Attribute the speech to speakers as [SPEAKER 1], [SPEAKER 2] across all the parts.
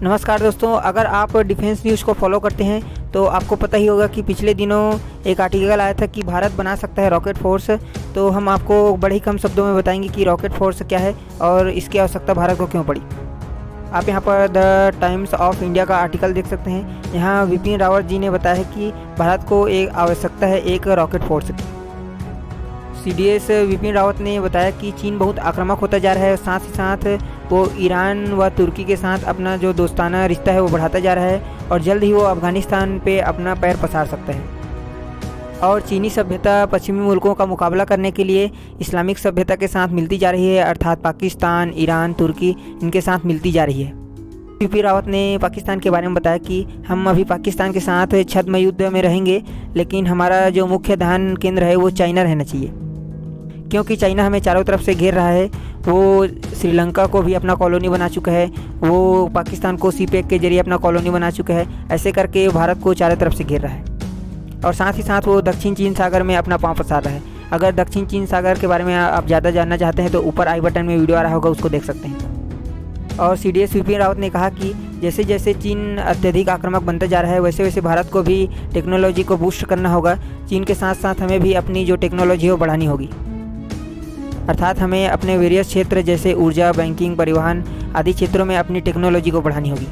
[SPEAKER 1] नमस्कार दोस्तों, अगर आप डिफेंस न्यूज़ को फॉलो करते हैं तो आपको पता ही होगा कि पिछले दिनों एक आर्टिकल आया था कि भारत बना सकता है रॉकेट फोर्स। तो हम आपको बड़े ही कम शब्दों में बताएंगे कि रॉकेट फोर्स क्या है और इसकी आवश्यकता भारत को क्यों पड़ी। आप यहां पर द टाइम्स ऑफ इंडिया का आर्टिकल देख सकते हैं। यहां विपिन रावत जी ने बताया है कि भारत को एक आवश्यकता है एक रॉकेट फोर्स की। CDS विपिन रावत ने बताया कि चीन बहुत आक्रामक होता जा रहा है, साथ ही साथ वो ईरान व तुर्की के साथ अपना जो दोस्ताना रिश्ता है वो बढ़ाता जा रहा है और जल्द ही वो अफ़गानिस्तान पे अपना पैर पसार सकता है। और चीनी सभ्यता पश्चिमी मुल्कों का मुकाबला करने के लिए इस्लामिक सभ्यता के साथ मिलती जा रही है, अर्थात पाकिस्तान, ईरान, तुर्की इनके साथ मिलती जा रही है। विपिन रावत ने पाकिस्तान के बारे में बताया कि हम अभी पाकिस्तान के साथ छद्म युद्ध में रहेंगे, लेकिन हमारा जो मुख्य ध्यान केंद्र है वो चाइना रहना चाहिए, क्योंकि चाइना हमें चारों तरफ से घेर रहा है। वो श्रीलंका को भी अपना कॉलोनी बना चुका है, वो पाकिस्तान को सीपेक के जरिए अपना कॉलोनी बना चुका है। ऐसे करके भारत को चारों तरफ से घेर रहा है और साथ ही साथ वो दक्षिण चीन सागर में अपना पाँव पसार रहा है। अगर दक्षिण चीन सागर के बारे में आप ज़्यादा जानना चाहते हैं तो ऊपर आई बटन में वीडियो आ रहा होगा, उसको देख सकते हैं। और CDS विपिन रावत ने कहा कि जैसे जैसे चीन अत्यधिक आक्रामक बनता जा रहा है वैसे वैसे भारत को भी टेक्नोलॉजी को बूस्ट करना होगा। चीन के साथ साथ हमें भी अपनी जो टेक्नोलॉजी है वो बढ़ानी होगी, अर्थात हमें अपने वेरियस क्षेत्र जैसे ऊर्जा, बैंकिंग, परिवहन आदि क्षेत्रों में अपनी टेक्नोलॉजी को बढ़ानी होगी।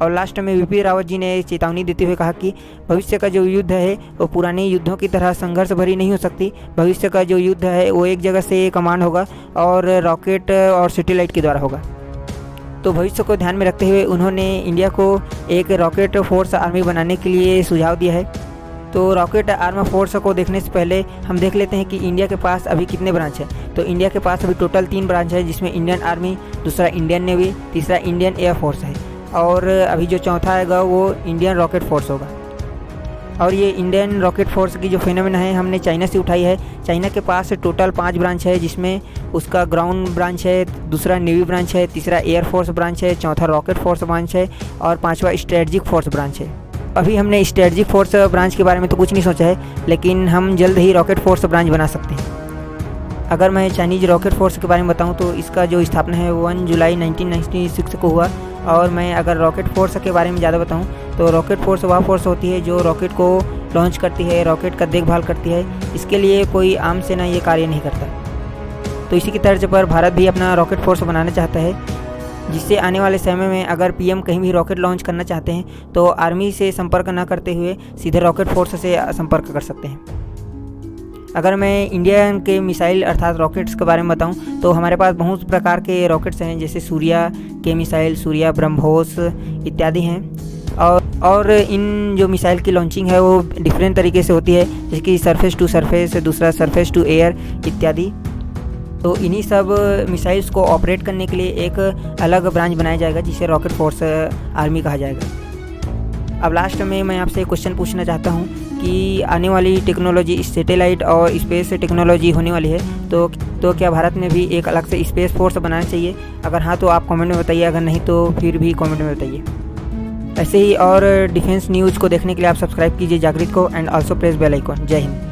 [SPEAKER 1] और लास्ट में विपिन रावत जी ने चेतावनी देते हुए कहा कि भविष्य का जो युद्ध है वो पुराने युद्धों की तरह संघर्ष भरी नहीं हो सकती। भविष्य का जो युद्ध है वो एक जगह से कमांड होगा और रॉकेट और सैटेलाइट के द्वारा होगा। तो भविष्य को ध्यान में रखते हुए उन्होंने इंडिया को एक रॉकेट फोर्स आर्मी बनाने के लिए सुझाव दिया है। तो रॉकेट आर्म फोर्स को देखने से पहले हम देख लेते हैं कि इंडिया के पास अभी कितने ब्रांच है। तो इंडिया के पास अभी टोटल 3 ब्रांच है, जिसमें इंडियन आर्मी, दूसरा इंडियन नेवी, तीसरा इंडियन एयर फोर्स है और अभी जो चौथा आएगा वो इंडियन रॉकेट फोर्स होगा। और ये इंडियन रॉकेट फोर्स की जो फिनोमेना है हमने चाइना से उठाई है। चाइना के पास टोटल 5 ब्रांच है, जिसमें उसका ग्राउंड ब्रांच है, दूसरा नेवी ब्रांच है, तीसरा एयर फोर्स ब्रांच है, चौथा रॉकेट फोर्स ब्रांच है और 5वां स्ट्रेटजिक फोर्स ब्रांच है। अभी हमने स्ट्रेटजिक फोर्स ब्रांच के बारे में तो कुछ नहीं सोचा है, लेकिन हम जल्द ही रॉकेट फोर्स ब्रांच बना सकते हैं। अगर मैं चाइनीज़ रॉकेट फोर्स के बारे में बताऊं तो इसका जो स्थापना है 1 जुलाई 1996 को हुआ। और मैं अगर रॉकेट फोर्स के बारे में ज़्यादा बताऊं तो रॉकेट फोर्स वह फोर्स होती है जो रॉकेट को लॉन्च करती है, रॉकेट का देखभाल करती है। इसके लिए कोई आम सेना ये कार्य नहीं करता। तो इसी की तर्ज पर भारत भी अपना रॉकेट फोर्स बनाना चाहता है, जिससे आने वाले समय में अगर PM कहीं भी रॉकेट लॉन्च करना चाहते हैं तो आर्मी से संपर्क न करते हुए सीधे रॉकेट फोर्स से संपर्क कर सकते हैं। अगर मैं इंडिया के मिसाइल अर्थात रॉकेट्स के बारे में बताऊं तो हमारे पास बहुत प्रकार के रॉकेट्स हैं, जैसे सूर्या के मिसाइल, सूर्या, ब्रह्मोस इत्यादि हैं। और इन जो मिसाइल की लॉन्चिंग है वो डिफरेंट तरीके से होती है, जैसे कि सरफेस टू सरफेस, दूसरा सरफेस टू एयर इत्यादि। तो इन्हीं सब मिसाइल्स को ऑपरेट करने के लिए एक अलग ब्रांच बनाया जाएगा जिसे रॉकेट फोर्स आर्मी कहा जाएगा। अब लास्ट में मैं आपसे क्वेश्चन पूछना चाहता हूं कि आने वाली टेक्नोलॉजी सैटेलाइट और स्पेस टेक्नोलॉजी होने वाली है, तो क्या भारत में भी एक अलग से स्पेस फोर्स बनाना चाहिए? अगर हाँ तो आप कमेंट में बताइए, अगर नहीं तो फिर भी कमेंट में बताइए। ऐसे ही और डिफेंस न्यूज़ को देखने के लिए आप सब्सक्राइब कीजिए जागृत को and also press bell icon. जय हिंद।